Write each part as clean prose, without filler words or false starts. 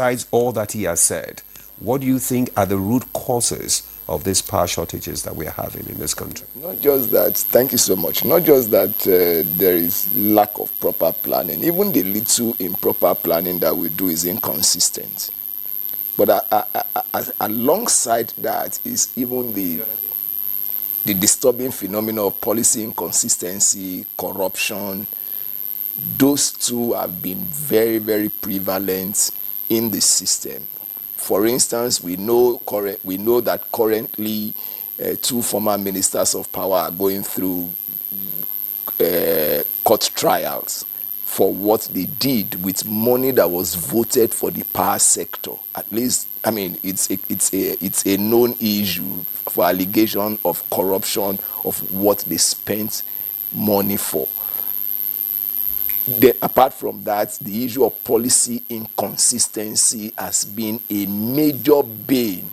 Besides all that he has said, what do you think are the root causes of these power shortages that we are having in this country? Not just that, thank you so much. Not just that there is lack of proper planning. Even the little improper planning that we do is inconsistent. But alongside that is even the disturbing phenomenon of policy inconsistency, corruption. Those two have been very, very prevalent in the system. For instance, we know that currently two former ministers of power are going through court trials for what they did with money that was voted for the power sector. At least, I mean, it's a known issue for allegation of corruption of what they spent money for. Apart from that, the issue of policy inconsistency has been a major bane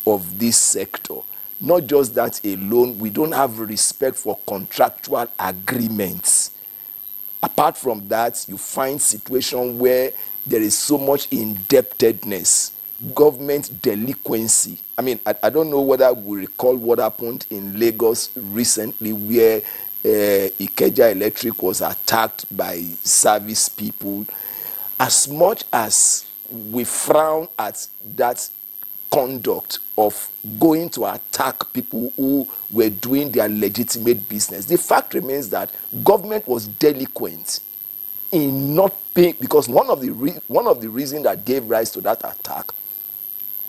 of this sector. Not just that alone, we don't have respect for contractual agreements. Apart from that, you find situations where there is so much indebtedness, government delinquency. I mean, I don't know whether we recall what happened in Lagos recently, where Ikeja Electric was attacked by service people. As much as we frown at that conduct of going to attack people who were doing their legitimate business, the fact remains that government was delinquent in not paying, because one of the reasons that gave rise to that attack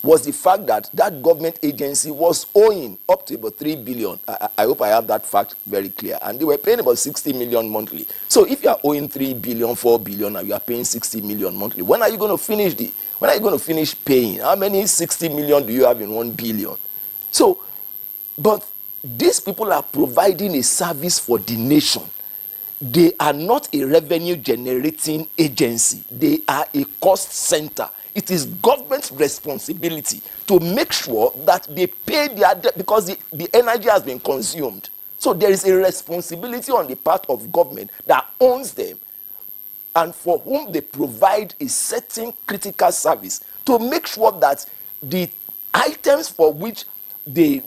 was the fact that that government agency was owing up to about 3 billion. I hope I have that fact very clear. And they were paying about 60 million monthly. So if you are owing 3 billion, 4 billion, and you are paying 60 million monthly, when are you going to finish paying? How many 60 million do you have in 1 billion? So, but these people are providing a service for the nation. They are not a revenue generating agency. They are a cost center. It is government's responsibility to make sure that they pay their debt, because the energy has been consumed. So there is a responsibility on the part of government that owns them and for whom they provide a certain critical service to make sure that the items for which they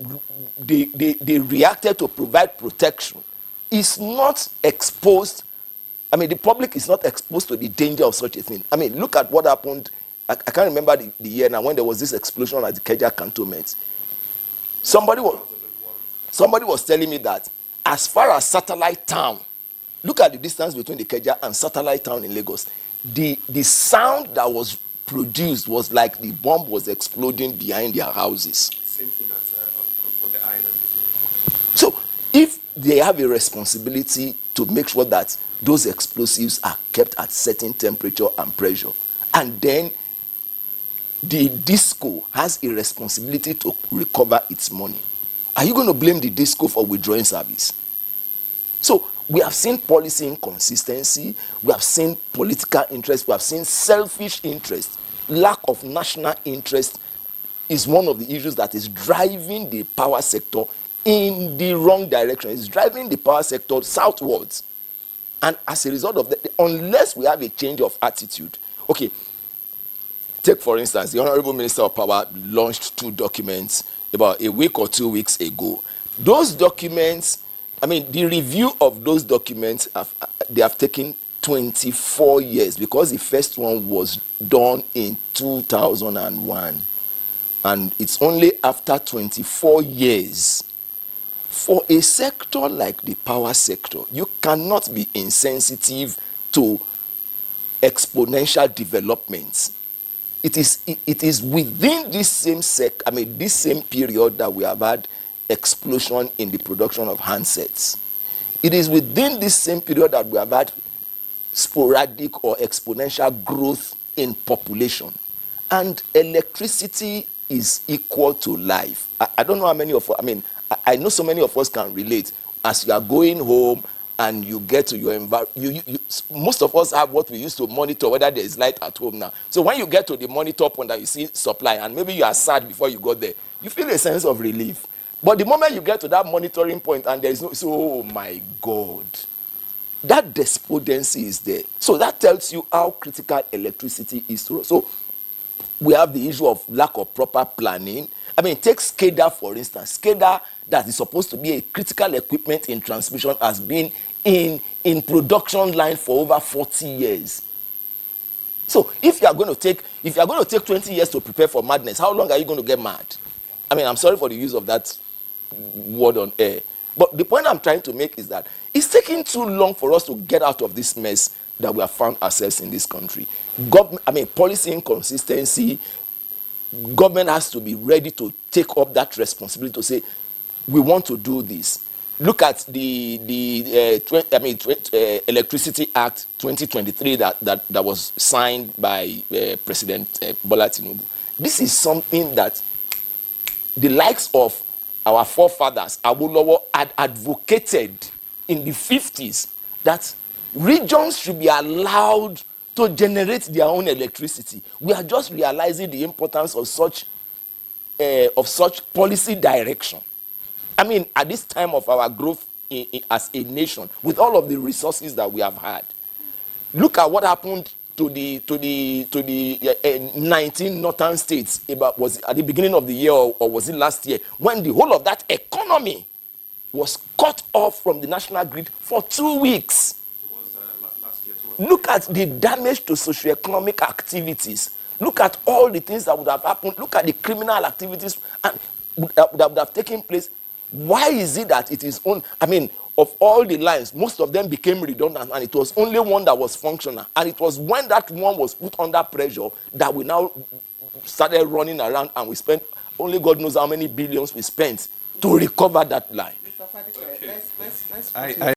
reacted to provide protection is not exposed. I mean, the public is not exposed to the danger of such a thing. I mean, look at what happened. I can't remember the year now when there was this explosion at the Ikeja cantonment. Somebody was telling me that as far as Satellite Town, look at the distance between the Ikeja and Satellite Town in Lagos. The sound that was produced was like the bomb was exploding behind their houses. Same thing on the island as well. So if they have a responsibility to make sure that those explosives are kept at certain temperature and pressure, and then the disco has a responsibility to recover its money, are you going to blame the disco for withdrawing service? So we have seen policy inconsistency, we have seen political interest, we have seen selfish interest. Lack of national interest is one of the issues that is driving the power sector in the wrong direction. It's driving the power sector southwards. And as a result of that, unless we have a change of attitude, okay, take for instance, the Honorable Minister of Power launched 2 documents about a week or 2 weeks ago. Those documents, I mean, the review of those documents, they have taken 24 years, because the first one was done in 2001. And it's only after 24 years. For a sector like the power sector, you cannot be insensitive to exponential developments. It is within this same period that we have had explosion in the production of handsets. It is within this same period that we have had sporadic or exponential growth in population. And electricity is equal to life. I don't know how many of us, I know so many of us can relate. As you are going home and you get to your environment, most of us have what we used to monitor, whether there is light at home now. So when you get to the monitor point that you see supply, and maybe you are sad before you got there, you feel a sense of relief. But the moment you get to that monitoring point and there is no, so, oh my God, that despondency is there. So that tells you how critical electricity is to us. So We have the issue of lack of proper planning. I mean, take SCADA, for instance. SCADA, that is supposed to be a critical equipment in transmission, has been in production line for over 40 years. So if you are going to take 20 years to prepare for madness, how long are you going to get mad? I mean, I'm sorry for the use of that word on air. But the point I'm trying to make is that it's taking too long for us to get out of this mess that we have found ourselves in this country. Policy inconsistency. Government has to be ready to take up that responsibility to say, we want to do this. Look at the Electricity Act 2023 that was signed by President Bola Tinubu. This is something that the likes of our forefathers, Awolowo, had advocated in the 50s, that regions should be allowed to generate their own electricity. We are just realizing the importance of such policy direction. I mean, at this time of our growth as a nation, with all of the resources that we have had, look at what happened to the 19 northern states. Was it at the beginning of the year, or was it last year, when the whole of that economy was cut off from the national grid for 2 weeks? Last year. Look at the damage to socioeconomic activities. Look at all the things that would have happened. Look at the criminal activities that would have taken place. Why is it that it is on? I mean, of all the lines, most of them became redundant, and it was only one that was functional. And it was when that one was put under pressure that we now started running around, and we spent, only God knows how many billions we spent to recover that line. Mr. Fadika, let's